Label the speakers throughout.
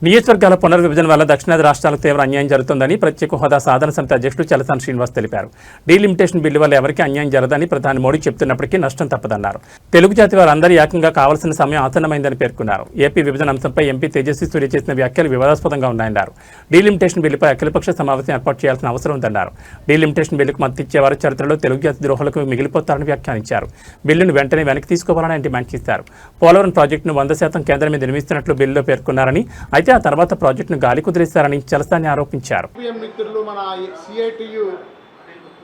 Speaker 1: నియోజకవర్గాల పునర్విభజన వల్ల దక్షిణాది రాష్ట్రాలకు తీవ్ర అన్యాయం జరుగుతుందని ప్రత్యేక హోదా సాధన సమితి అధ్యక్షుడు చలసాని శ్రీనివాస్ తెలిపారు. డీలిమిటేషన్ బిల్లు వల్ల ఎవరికీ అన్యాయం జరగదని ప్రధాని మోడీ చెబుతున్నప్పటికీ నష్టం తప్పదన్నారు. తెలుగు జాతి వారందరూ ఏకంగా కావాల్సిన సమయం ఆసన్నమైందని పేర్కొన్నారు. ఏపీ విభజన అంశంపై ఎంపీ తేజస్వి సూర్య చేసిన వ్యాఖ్యలు వివాదాస్పదంగా ఉన్నాయన్నారు. డీలిమిటేషన్ బిల్లుపై అఖిలపక్ష సమావేశం ఏర్పాటు చేయాల్సిన అవసరం ఉందన్నారు. డీలిమిటేషన్ బిల్లుకు మద్దతు ఇచ్చేవారు చరిత్రలో తెలుగు జాతి ద్రోహులకు మిగిలిపోతారని వ్యాఖ్యానించారు. బిల్లును వెంటనే వెనక్కి తీసుకోవాలని డిమాండ్ చేశారు. పోలవరం ప్రాజెక్టును 100% కేంద్రం మీద నిర్మిస్తున్నట్లు బిల్లులో పేర్కొన్నారని, అయితే ఆ తర్వాత ప్రాజెక్టును గాలి కుదిరేశారని చలసాని ఆరోపించారు.
Speaker 2: మిత్రులు మన సిఐటియు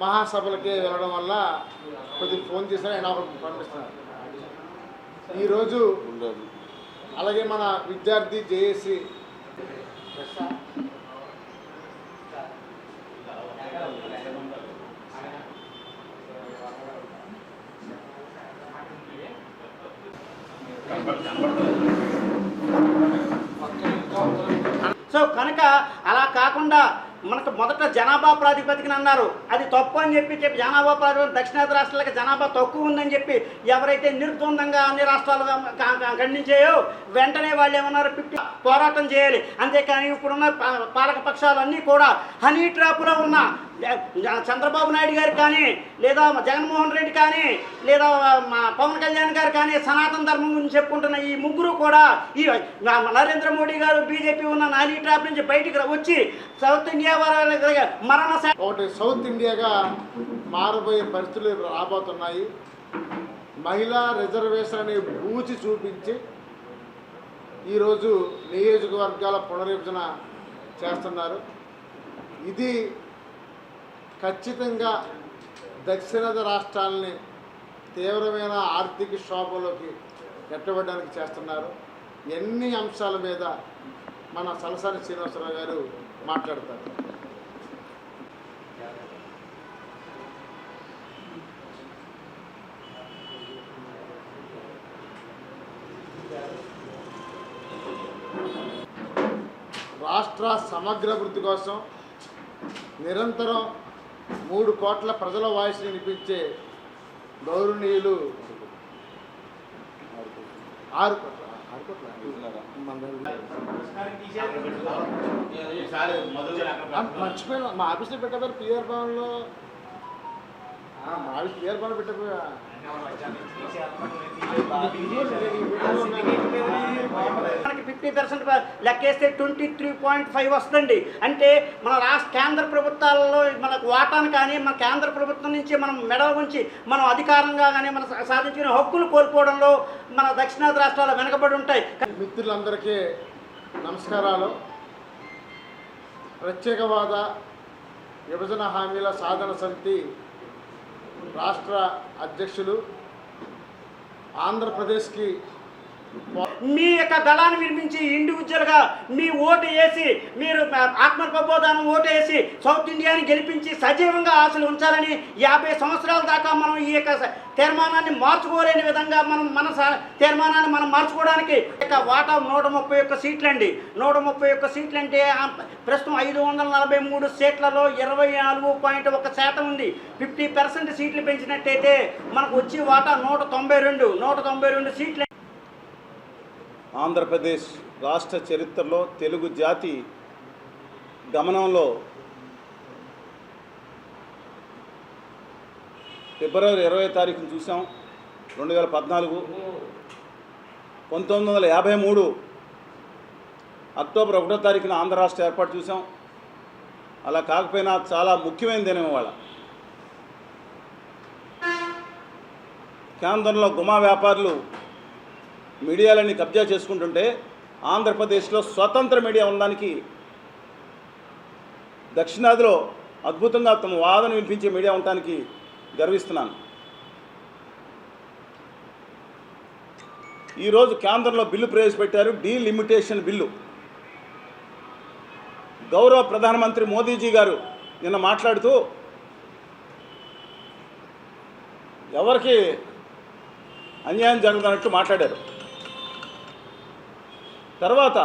Speaker 2: మహాసభలకి వెళ్ళడం వల్ల కొద్దిగా ఫోన్ చేశారు, ఆయన పంపిస్తున్నారు. ఈరోజు అలాగే మన విద్యార్థి జేఏసీ
Speaker 3: సో కనుక అలా కాకుండా మనకు మొదట జనాభా ప్రాతిపదికన అన్నారు, అది తప్పు అని చెప్పి జనాభా ప్రాతిపదికన దక్షిణాది రాష్ట్రాలకు జనాభా తక్కువ ఉందని చెప్పి ఎవరైతే నిర్ద్వందంగా అన్ని రాష్ట్రాలు ఖండించాయో వెంటనే వాళ్ళు ఏమన్నారు, 50 పోరాటం చేయాలి. అంతేకాని ఇప్పుడున్న పాలక పక్షాలన్నీ కూడా హనీ ట్రాప్లో ఉన్న చంద్రబాబు నాయుడు గారు కానీ, లేదా జగన్మోహన్ రెడ్డి కానీ, లేదా మా పవన్ కళ్యాణ్ గారు కానీ సనాతన ధర్మం గురించి చెప్పుకుంటున్న ఈ ముగ్గురు కూడా ఈ నరేంద్ర మోడీ గారు బీజేపీ ఉన్న హనీ ట్రాప్ నుంచి బయటికి వచ్చి సౌత్ ఇండియా మరణ
Speaker 2: ఒకటి సౌత్ ఇండియాగా మారబోయే పరిస్థితులు రాబోతున్నాయి. మహిళా రిజర్వేషన్ అనే బూచి చూపించి ఈరోజు నియోజకవర్గాల పునర్విభజన చేస్తున్నారు. ఇది ఖచ్చితంగా దక్షిణాది రాష్ట్రాలని తీవ్రమైన ఆర్థిక క్షోభంలోకి నెట్టబడడానికి చేస్తున్నారు. ఎన్ని అంశాల మీద మన చలసాని శ్రీనివాసరావు గారు మాట్లాడతారు. రాష్ట్ర సమగ్ర అభివృద్ధి కోసం నిరంతరం 3 కోట్ల ప్రజల వాయిస్ని వినిపించే గౌరవనీయులు 6 కోట్ల మర్చిపోయినా మా ఆఫీస్లో పెట్టారు. పిఆర్ భవన్లో మా ఆఫీస్ పిఆర్ భవన్లో పెట్టకపోయా
Speaker 3: 50% లెక్కేస్తే 23.5 వస్తుంది. అంటే మన కేంద్ర ప్రభుత్వాలలో మనకు వాటాను కానీ, మన కేంద్ర ప్రభుత్వం నుంచి మనం మెడల నుంచి మనం అధికారంగా కానీ మనం సాధించిన హక్కులు కోల్పోవడంలో మన దక్షిణాది రాష్ట్రాలు వెనకబడి ఉంటాయి.
Speaker 2: మిత్రులందరికీ నమస్కారాలు. ప్రత్యేకవాద విభజన హామీల సాధన సమితి రాష్ట్ర అధ్యక్షులు ఆంధ్రప్రదేశ్కి
Speaker 3: మీ యొక్క దళాన్ని నిర్మించి ఇండివిజువల్గా మీ ఓటు వేసి మీరు ఆత్మప్రబోధానం ఓటు వేసి సౌత్ ఇండియాని గెలిపించి సజీవంగా ఆశలు ఉంచాలని 50 సంవత్సరాల దాకా మనం ఈ యొక్క తీర్మానాన్ని మార్చుకోలేని విధంగా మన తీర్మానాన్ని మనం మార్చుకోవడానికి వాటా 131 సీట్లు అండి. 131 సీట్లు అంటే ప్రస్తుతం 543 సీట్లలో 24.1% ఉంది. 50% సీట్లు పెంచినట్టయితే మనకు వచ్చి వాటా 192 సీట్లు.
Speaker 4: ఆంధ్రప్రదేశ్ రాష్ట్ర చరిత్రలో తెలుగు జాతి గమనంలో ఫిబ్రవరి 20వ తారీఖున చూసాం 2014. 1953 అక్టోబర్ 1వ తారీఖున ఆంధ్ర రాష్ట్ర ఏర్పాటు చూసాం. అలా కాకపోయినా చాలా ముఖ్యమైన దినం ఇవాళ. కేంద్రంలో గుమా వ్యాపారులు మీడియాలన్నీ కబ్జా చేసుకుంటుంటే ఆంధ్రప్రదేశ్లో స్వతంత్ర మీడియా ఉండడానికి, దక్షిణాదిలో అద్భుతంగా తమ వాదన వినిపించే మీడియా ఉండడానికి గర్విస్తున్నాను. ఈరోజు కేంద్రంలో బిల్లు ప్రవేశపెట్టారు, డీలిమిటేషన్ బిల్లు. గౌరవ ప్రధానమంత్రి మోదీజీ గారు నిన్న మాట్లాడుతూ ఎవరికి అన్యాయం జరగదన్నట్టు మాట్లాడారు. తర్వాత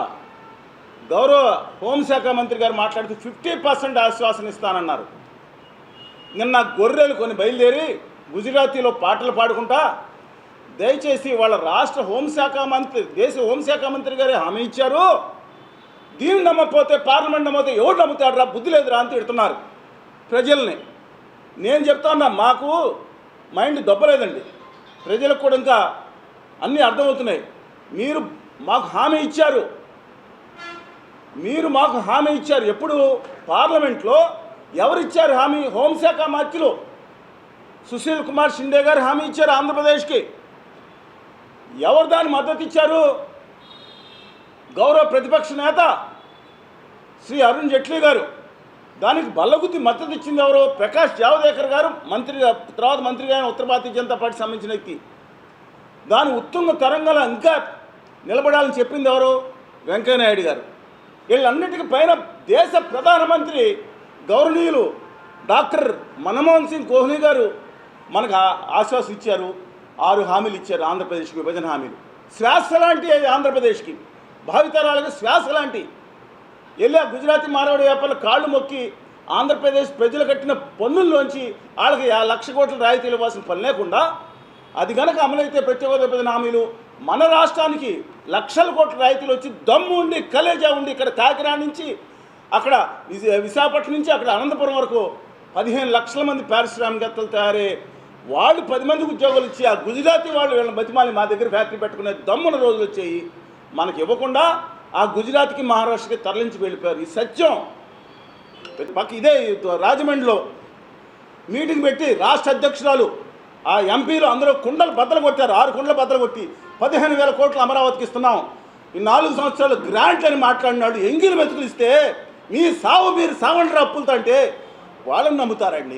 Speaker 4: గౌరవ హోంశాఖ మంత్రి గారు మాట్లాడుతూ 50% ఆశ్వాసన ఇస్తానన్నారు. నిన్న గొర్రెలు కొన్ని బయలుదేరి గుజరాతీలో పాటలు పాడుకుంటా దయచేసి వాళ్ళ రాష్ట్ర హోంశాఖ మంత్రి, దేశ హోంశాఖ మంత్రి గారే హామీ ఇచ్చారు, దీన్ని నమ్మకపోతే పార్లమెంట్ నమ్మకపోతే ఎవరు నమ్ముతాడు రా, బుద్ధి లేదురా అని తిడుతున్నారు ప్రజల్ని. నేను చెప్తా ఉన్నా, మాకు మైండ్ దొబ్బలేదండి, ప్రజలకు కూడా ఇంకా అన్నీ అర్థమవుతున్నాయి. మీరు మాకు హామీ ఇచ్చారు, ఎప్పుడు పార్లమెంట్లో ఎవరిచ్చారు హామీ? హోంశాఖ మంత్రులు సుశీల్ కుమార్ షిండే గారు హామీ ఇచ్చారు ఆంధ్రప్రదేశ్కి. ఎవరు దాని మద్దతు ఇచ్చారు? గౌరవ ప్రతిపక్ష నేత శ్రీ అరుణ్ జైట్లీ గారు. దానికి బల్లగుద్ది మద్దతు ఇచ్చింది ఎవరు? ప్రకాష్ జావదేకర్ గారు, తర్వాత మంత్రిగా ఉత్తర భారతీయ జనతా పార్టీ సంబంధించిన వ్యక్తి. దాని ఉత్తుంగ తరంగాలు ఇంకా నిలబడాలని చెప్పింది ఎవరు? వెంకయ్యనాయుడు గారు. వీళ్ళన్నిటికీ పైన దేశ ప్రధానమంత్రి గౌరవనీయులు డాక్టర్ మన్మోహన్ సింగ్ కోహ్లీ గారు మనకు ఆశ్వాసం ఇచ్చారు. 6 హామీలు ఇచ్చారు ఆంధ్రప్రదేశ్కి, విభజన హామీలు. శ్వాస లాంటి ఆంధ్రప్రదేశ్కి, భావితరాలకు శ్వాస లాంటి. వెళ్ళి ఆ గుజరాతీ మారవాడి వ్యాపారులు కాళ్ళు మొక్కి ఆంధ్రప్రదేశ్ ప్రజలు కట్టిన పన్నుల్లోంచి వాళ్ళకి 1,00,000 కోట్ల రాయితీలు ఇవ్వాల్సిన పని లేకుండా అది కనుక అమలైతే ప్రత్యేక విభజన హామీలు మన రాష్ట్రానికి 1,00,000 కోట్ల రాయితీలు వచ్చి దమ్ము ఉండి కలేజా ఉండి ఇక్కడ కాకినాడ నుంచి అక్కడ విశాఖపట్నం నుంచి అక్కడ అనంతపురం వరకు 15 లక్షల మంది పారిశ్రామికవేత్తలు తయారయ్యే వాళ్ళు 10 మందికి ఉద్యోగాలు ఇచ్చి ఆ గుజరాతీ వాళ్ళు వీళ్ళని బతిమాలి మా దగ్గర ఫ్యాక్టరీ పెట్టుకునే దమ్మున రోజులు వచ్చాయి. మనకి ఇవ్వకుండా ఆ గుజరాత్కి మహారాష్ట్రకి తరలించి వెళ్ళిపోయారు. ఈ సత్యం. పక్క ఇదే రాజమండ్రిలో మీటింగ్ పెట్టి రాష్ట్ర అధ్యక్షురాలు ఆ ఎంపీలు అందరూ కుండలు బద్దలు కొట్టారు. 6 కుండలు బద్దలు కొట్టి 15,000 కోట్లు అమరావతికి ఇస్తున్నాం, ఈ 4 సంవత్సరాలు గ్రాంట్ అని మాట్లాడినాడు. ఎంగిలి మెతుకులు ఇస్తే మీరు సావండ్రి అప్పులతో అంటే వాళ్ళని నమ్ముతారండి.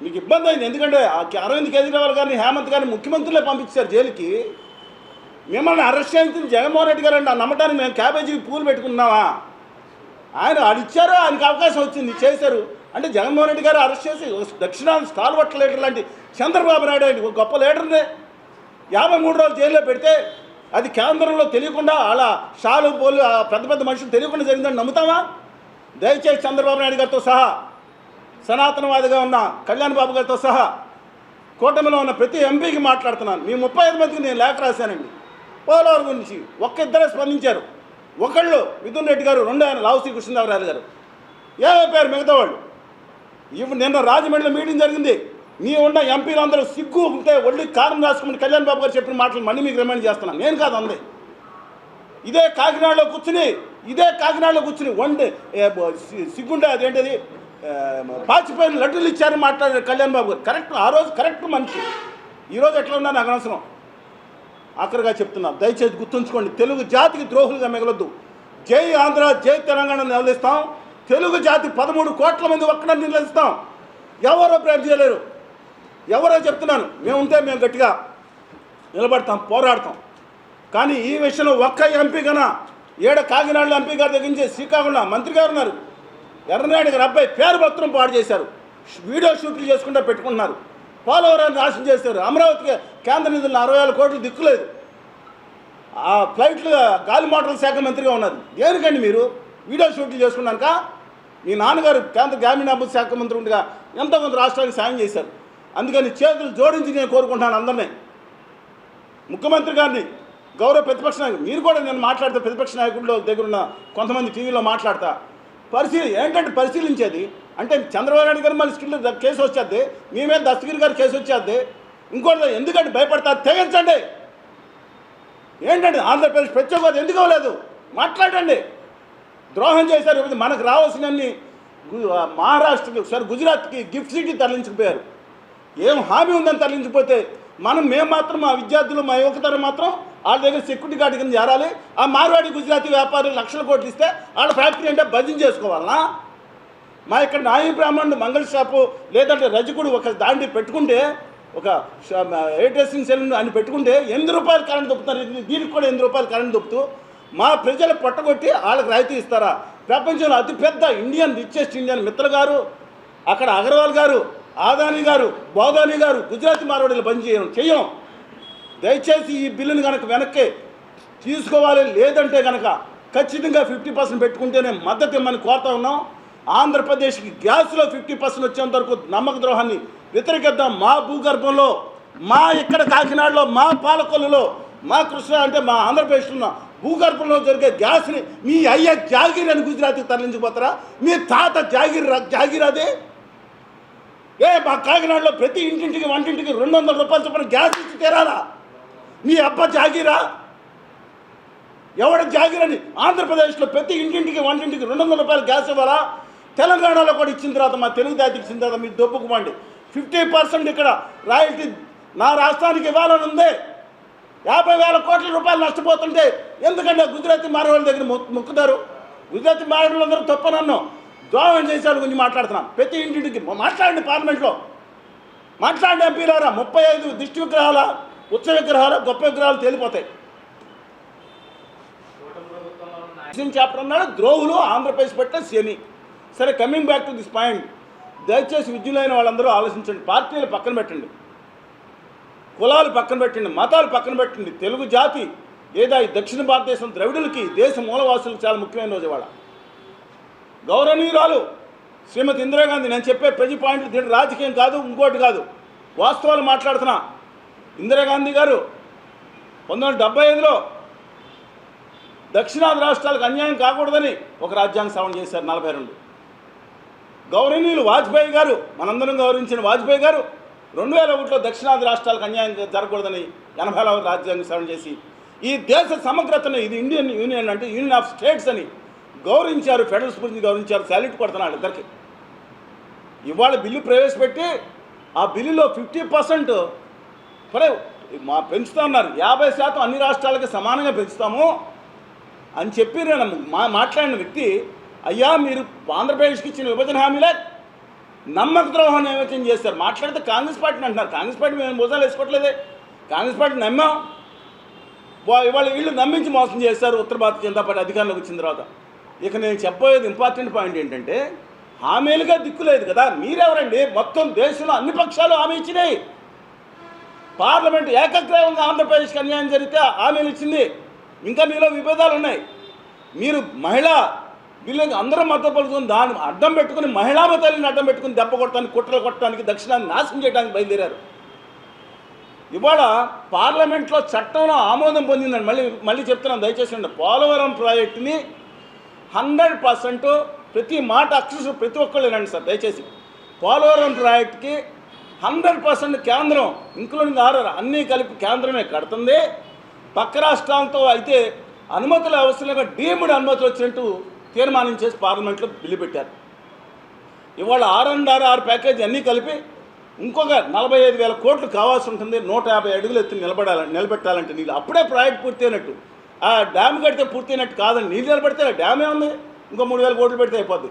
Speaker 4: మీకు ఇబ్బంది అయింది. ఎందుకంటే అరవింద్ కేజ్రీవాల్ గారిని, హేమంత్ గారిని ముఖ్యమంత్రులే పంపించారు జైలుకి. మిమ్మల్ని అరెస్ట్ చేయించింది జగన్మోహన్ రెడ్డి గారు అండి. ఆ నమ్మటానికి మేము క్యాబేజీ పూలు పెట్టుకున్నామా? ఆయన అడిచ్చారో, ఆయనకు అవకాశం వచ్చింది, చేశారు. అంటే జగన్మోహన్ రెడ్డి గారు అరెస్ట్ చేసి దక్షిణాది స్టాల్వర్ట్ లీడర్ లాంటి చంద్రబాబు నాయుడు అండి, ఒక గొప్ప లీడర్నే 53 రోజులు జైల్లో పెడితే అది కేంద్రంలో తెలియకుండా అలా షాలు పోలు పెద్ద పెద్ద మనుషులు తెలియకుండా జరిగిందని నమ్ముతామా? దయచేసి చంద్రబాబు నాయుడు గారితో సహా, సనాతనవాదిగా ఉన్న కళ్యాణ్ బాబు గారితో సహా కూటమిలో ఉన్న ప్రతి ఎంపీకి మాట్లాడుతున్నాను. మీ 35 మందికి నేను లేఖ రాశానండి పోలవరం గురించి. ఇద్దరే స్పందించారు. ఒకళ్ళు మిథున్ రెడ్డి గారు, 2 ఆయన లావుశ్రీ కృష్ణదేవరాయలు గారు. ఏమైపోయారు మిగతా వాళ్ళు? నిన్న రాజమండ్రిలో మీటింగ్ జరిగింది. మీ ఉన్న ఎంపీలు అందరూ సిగ్గు ఉంటే ఒళ్ళి కారం రాసుకుని కళ్యాణ్ బాబు గారు చెప్పిన మాటలు మళ్ళీ మీకు రిమైండ్ చేస్తున్నాను. నేను కాదు అంది. ఇదే కాకినాడలో కూర్చుని వండి సిగ్గుంటే అదేంటిది పాచిపోయిన లడ్డూలు ఇచ్చారని మాట్లాడారు కళ్యాణ్ బాబు గారు. కరెక్ట్, ఆ రోజు కరెక్ట్ మనిషి. ఈరోజు ఎట్లా ఉన్నా నాకు అనవసరం. ఆఖరిగా చెప్తున్నా, దయచేసి గుర్తుంచుకోండి, తెలుగు జాతికి ద్రోహులుగా మిగలొద్దు. జై ఆంధ్ర, జై తెలంగాణ నిలదీస్తాం. తెలుగు జాతి 13 కోట్ల మంది ఒక్కడ నిలదీస్తాం. ఎవరో ప్రేమ చేయలేరు. ఎవరో చెప్తున్నాను, మేము గట్టిగా నిలబడతాం, పోరాడతాం. కానీ ఈ విషయంలో ఒక్క ఎంపీ కన్నా కాకినాడలో ఎంపీ గారి దగ్గర నుంచి శ్రీకాకుళంలో మంత్రి గారు ఉన్నారు, ఎర్రనాయుడు గారు అబ్బాయి పేరు పత్రం పాడు చేశారు. వీడియో షూట్లు చేసుకుంటూ పెట్టుకుంటున్నారు. పోలవరాన్ని నాశనం చేశారు. అమరావతికి కేంద్ర నిధులు 60,000 కోట్లు దిక్కులేదు. ఆ ఫ్లైట్లు గాలి మోటార్ల శాఖ మంత్రిగా ఉన్నారు. దేనికండి మీరు వీడియో షూట్లు చేసుకున్నాక? మీ నాన్నగారు కేంద్ర గ్రామీణాభివృద్ధి శాఖ మంత్రి ఉండగా ఎంతోమంది రాష్ట్రానికి సాయం చేశారు. అందుకని చేతులు జోడించి నేను కోరుకుంటున్నాను అందరినీ, ముఖ్యమంత్రి గారిని, గౌరవ ప్రతిపక్ష నాయకుడు. మీరు కూడా నేను మాట్లాడితే ప్రతిపక్ష నాయకుల్లో దగ్గర ఉన్న కొంతమంది టీవీలో మాట్లాడతా ఏంటంటే పరిశీలించేది అంటే చంద్రబాబు నాయుడు గారు మళ్ళీ స్కిల్ కేసు వచ్చేది, మీ మీద దస్తగిరి గారు కేసు వచ్చేది. ఇంకోటి ఎందుకంటే భయపడతారు, తెగించండి. ఏంటంటే ఆంధ్రప్రదేశ్ ప్రత్యేకత ఎందుకు అవ్వలేదు? మాట్లాడండి. ద్రోహం చేశారు. మనకు రావాల్సినన్ని మహారాష్ట్రకి, గుజరాత్కి గిఫ్ట్ సిటీ తరలించుకుపోయారు. ఏం హామీ ఉందని తరలించిపోతే మేము మాత్రం, మా విద్యార్థులు, మా యువతరం మాత్రం వాళ్ళ దగ్గర సెక్యూరిటీ గార్డు కింద చేరాలి. ఆ మార్వాడి గుజరాతీ వ్యాపారులు 1,00,000 కోట్లు ఇస్తే వాళ్ళ ఫ్యాక్టరీ అంటే భజన చేసుకోవాలనా? మా ఇక్కడ నాయి బ్రాహ్మణుడు మంగళ షాపు లేదంటే రజకుడు ఒక దాంట్లో పెట్టుకుంటే, ఒక ఎయిర్ డ్రెస్సింగ్ సెలూన్ అని పెట్టుకుంటే 8 రూపాయలు కరెంట్ దొప్పుతున్నారు. దీనికి కూడా 8 రూపాయలు కరెంట్ దొప్పుతూ మా ప్రజలు పొట్టగొట్టి వాళ్ళకి రాయితీ ఇస్తారా? ప్రపంచంలో అతిపెద్ద రిచెస్ట్ ఇండియన్ మిత్ర గారు, అక్కడ అగర్వాల్ గారు, ఆదాని గారు, బోదాని గారు గుజరాతీ మార్వాడీలు బంద్ చెయ్యం. దయచేసి ఈ బిల్లుని కనుక వెనక్కి తీసుకోవాలి. లేదంటే కనుక ఖచ్చితంగా 50% పెట్టుకుంటేనే మద్దతు ఇవ్వమని కోరుతా ఉన్నాం. ఆంధ్రప్రదేశ్కి గ్యాస్లో 50% వచ్చేంత వరకు నమ్మక ద్రోహాన్ని వ్యతిరేకిద్దాం. మా భూగర్భంలో, మా ఇక్కడ కాకినాడలో, మా పాలకొల్లులో, మా కృష్ణ అంటే మా ఆంధ్రప్రదేశ్లో ఉన్న భూగర్భంలో జరిగే గ్యాస్ని మీ అయ్య జాగీర్ అని గుజరాత్కి తరలించిపోతారా? మీ తాత జాగీర్ అదే? మా కాకినాడలో ప్రతి ఇంటింటికి వంటింటికి 200 రూపాయలు చొప్పున గ్యాస్ ఇచ్చి తీరాలా? మీ అబ్బ జాగీరా? ఎవడ జాగీరని? ఆంధ్రప్రదేశ్లో ప్రతి ఇంటింటికి వంటింటికి 200 రూపాయలు గ్యాస్ ఇవ్వాలా? తెలంగాణలో కూడా ఇచ్చిన తర్వాత మా తెలుగు జాతికి ఇచ్చిన తర్వాత మీరు దొప్పుకోమండి. 50% ఇక్కడ రాయల్టీ నా రాష్ట్రానికి ఇవ్వాలని ఉంది. 50,000 కోట్ల రూపాయలు నష్టపోతుంటే ఎందుకంటే గుజరాతీ మారవాళ్ళ దగ్గర మొక్కుతారు? గుజరాతీ మారవాళ్ళందరూ తప్పనన్ను ద్రోహం చేశాడు గురించి మాట్లాడుతున్నాం. ప్రతి ఇంటింటికి మాట్లాడండి, పార్లమెంట్లో మాట్లాడండి. ఎంపీలారా 35 దిష్టి విగ్రహాల, ఉత్సవ విగ్రహాలు, గొప్ప విగ్రహాలు తేలిపోతాయి. చాప్టర్ అన్నాడు ద్రోహులు ఆంధ్రప్రదేశ్ పెట్టిన శని. సరే, coming back to this point, దయచేసి విద్యులైన వాళ్ళందరూ ఆలోచించండి. పార్టీలు పక్కన పెట్టండి, కులాలు పక్కన పెట్టండి, మతాలు పక్కన పెట్టండి. తెలుగు జాతి లేదా ఈ దక్షిణ భారతదేశం ద్రవిడులకి, దేశ మూలవాసులకు చాలా ముఖ్యమైన రోజు ఇవాళ. గౌరవనీయురాలు శ్రీమతి ఇందిరాగాంధీ, నేను చెప్పే ప్రతి పాయింట్ దీంట్లో రాజకీయం కాదు, ఇంకోటి కాదు, వాస్తవాలు మాట్లాడుతున్నా. ఇందిరాగాంధీ గారు 1975లో దక్షిణాది రాష్ట్రాలకు అన్యాయం కాకూడదని ఒక రాజ్యాంగ సవరణ చేశారు 42. గౌరవనీయులు వాజ్పేయి గారు, మనందరం గౌరవించిన వాజ్పేయి గారు 2001లో దక్షిణాది రాష్ట్రాలకు అన్యాయం జరగకూడదని 80వ రాజ్యాంగ సవరణ చేసి ఈ దేశ సమగ్రతను, ఇది ఇండియన్ యూనియన్ అంటే యూనియన్ ఆఫ్ స్టేట్స్ అని గౌరవించారు. ఫెడరల్ స్ఫూర్తిని గౌరవించారు. శాల్యూట్ కొడుతున్నాడు ఇద్దరికి. ఇవాళ బిల్లు ప్రవేశపెట్టి ఆ బిల్లులో 50% పెంచుతా ఉన్నారు. 50% అన్ని రాష్ట్రాలకి సమానంగా పెంచుతాము అని చెప్పి నేను మాట్లాడిన వ్యక్తి, అయ్యా మీరు ఆంధ్రప్రదేశ్కి ఇచ్చిన విభజన హామీలే నమ్మక ద్రోహం నియమితం చేస్తారు. మాట్లాడితే కాంగ్రెస్ పార్టీని అంటున్నారు. కాంగ్రెస్ పార్టీ మేము భుజాలు వేసుకోవట్లేదే. కాంగ్రెస్ పార్టీ నమ్మాం. ఇవాళ వీళ్ళు నమ్మించి మోసం చేస్తారు ఉత్తర భారతీయ జనతా పార్టీ అధికారంలోకి వచ్చిన తర్వాత. ఇక నేను చెప్పబోయేది ఇంపార్టెంట్ పాయింట్ ఏంటంటే, హామీలుగా దిక్కులేదు కదా. మీరెవరండి? మొత్తం దేశంలో అన్ని పక్షాలు హామీ ఇచ్చినాయి. పార్లమెంట్ ఏకగ్రీవంగా ఆంధ్రప్రదేశ్కి అన్యాయం జరిగితే హామీలు ఇచ్చింది. ఇంకా మీలో విభేదాలు ఉన్నాయి. మీరు మహిళా వీళ్ళకి అందరూ మద్దతు పలుకుని దాన్ని అడ్డం పెట్టుకుని, మహిళా మతాలను అడ్డం పెట్టుకుని దెబ్బ కొట్టడానికి, కుట్రలు కొట్టడానికి, దక్షిణాన్ని నాశనం చేయడానికి బయలుదేరారు. ఇవాళ పార్లమెంట్లో చట్టంలో ఆమోదం పొందిందని మళ్ళీ చెప్తున్నాను, దయచేసి ఉండండి. పోలవరం ప్రాజెక్టుని 100% ప్రతి మాట అక్షరం ప్రతి ఒక్కళ్ళు వినండి సార్ దయచేసి. పోలవరం ప్రాజెక్టుకి 100% కేంద్రం, ఇంక్లూడింగ్ ఆర్ఆర్ అన్నీ కలిపి కేంద్రమే కడుతుంది. పక్క రాష్ట్రాలతో అయితే అనుమతులు అవసరంగా డీమ్డ్ అనుమతులు వచ్చినట్టు తీర్మానం చేసి పార్లమెంట్లో బిల్లు పెట్టారు. ఇవాళ R&R ప్యాకేజీ అన్నీ కలిపి ఇంకొక 45,000 కోట్లు కావాల్సి ఉంటుంది. 150 అడుగులు ఎత్తి నిలబెట్టాలంటే నీళ్ళు. అప్పుడే ప్రాజెక్ట్ పూర్తయినట్టు. ఆ డ్యామ్ కడితే పూర్తయినట్టు కాదండి. నీళ్ళు నిలబెడితే డ్యామే ఉంది, ఇంకో 3,000 కోట్లు పెడితే అయిపోద్ది.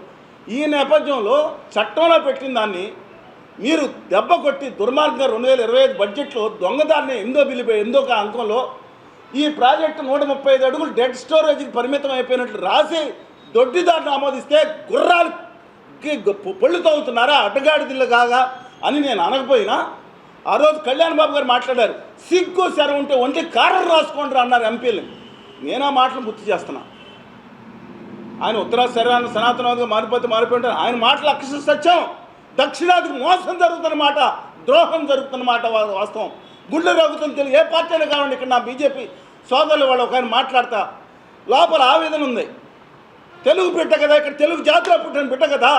Speaker 4: ఈ నేపథ్యంలో చట్టంలో పెట్టిన దాన్ని మీరు దెబ్బ కొట్టి దుర్మార్గంగా 2025 బడ్జెట్లో దొంగదారిని 8వ అంకంలో ఈ ప్రాజెక్టు 135 అడుగులు డెడ్ స్టోరేజ్కి పరిమితం అయిపోయినట్లు రాసి దొడ్డిదారిని ఆమోదిస్తే గుర్రాలకి పళ్ళు తవ్వుతున్నారా అడ్డగాడిదిల్లు కాగా అని నేను అనకపోయినా, ఆ రోజు కళ్యాణ్ బాబు గారు మాట్లాడారు. సిగ్గు శరం ఉంటే ఒంటి కారణం రాసుకోండి అన్నారు ఎంపీలు. నేను ఆ మాటలు గుర్తు చేస్తున్నా. ఆయన ఉత్తర శరీరాన్ని సనాతనవాదిగా మారిపోయింటారు. ఆయన మాటలు అక్షర సత్యం. దక్షిణాదికి మోసం జరుగుతున్నమాట, ద్రోహం జరుగుతున్నమాట వాస్తవం. గుండె రోగుతుంది తెలుగు ఏ పార్టీలో కావండి. ఇక్కడ నా బీజేపీ సోదరులు వాళ్ళు ఒక ఆయన మాట్లాడతా లోపల ఆవేదన ఉంది. తెలుగు బిడ్డ కదా, ఇక్కడ తెలుగు జాతిలో పుట్టిన బిడ్డ కదా,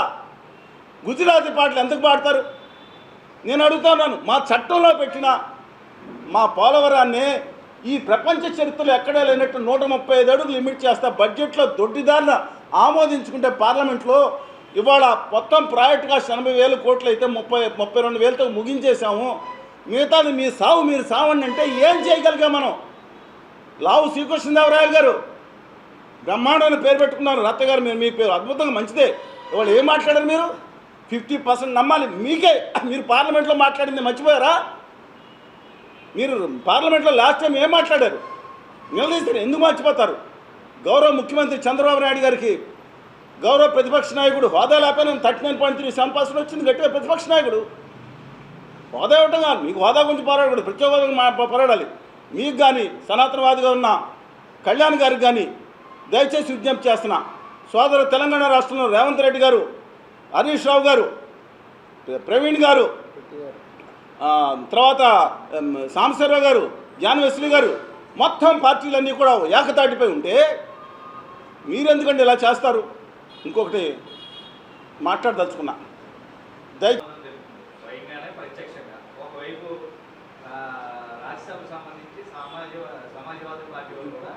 Speaker 4: గుజరాతీ పాటలు ఎందుకు పాడతారు? నేను అడుగుతున్నాను. మా చట్టంలో పెట్టిన మా పోలవరాన్ని ఈ ప్రపంచ చరిత్రలో ఎక్కడా లేనట్టు 135 అడుగులు లిమిట్ చేస్తా బడ్జెట్లో దొడ్డిదారిన ఆమోదించుకుంటే పార్లమెంట్లో ఇవాళ మొత్తం ప్రాజెక్ట్ కాస్ట్ 80,000 కోట్లు అయితే 32,000తో ముగించేశాము. మిగతాది మీ సావు మీరు సావండి అంటే ఏం చేయగలిగాం మనం? లావు శ్రీకృష్ణదేవరాయలు గారు బ్రహ్మాండమైన పేరు పెట్టుకున్నారు. రత్త గారు మీరు మీ పేరు అద్భుతంగా మంచిదే. ఇవాళ ఏం మాట్లాడారు మీరు? 50% నమ్మాలి మీకే. మీరు పార్లమెంట్లో మాట్లాడింది మర్చిపోయారా? మీరు పార్లమెంట్లో లాస్ట్ టైం ఏం మాట్లాడారు? నిలదీస్తారు, ఎందుకు మర్చిపోతారు? గౌరవ ముఖ్యమంత్రి చంద్రబాబు నాయుడు గారికి గౌరవ ప్రతిపక్ష నాయకుడు హోదా లేకపోయినా 39.37% వచ్చింది. గట్టిగా ప్రతిపక్ష నాయకుడు హోదా ఇవ్వటం కాదు, మీకు హోదా గురించి పోరాడకూడదు, ప్రత్యేక హోదా పోరాడాలి. మీకు కానీ సనాతనవాదిగా ఉన్న కళ్యాణ్ గారికి కానీ దయచేసి విజ్ఞప్తి చేస్తున్నా. సోదరు తెలంగాణ రాష్ట్రంలో రేవంత్ రెడ్డి గారు, హరీష్ రావు గారు, ప్రవీణ్ గారు, తర్వాత సాంబశివరావు గారు, జాన్ వెస్లీ గారు మొత్తం పార్టీలన్నీ కూడా ఏకతాటిపై ఉంటే మీరెందుకండి ఇలా చేస్తారు? ఇంకొకటి మాట్లాడదలుచుకున్నా,
Speaker 5: స్వయంగానే ప్రత్యక్షంగా ఒకవైపు రాజ్యసభకు సంబంధించి సమాజ్వాదీ పార్టీ వాళ్ళు కూడా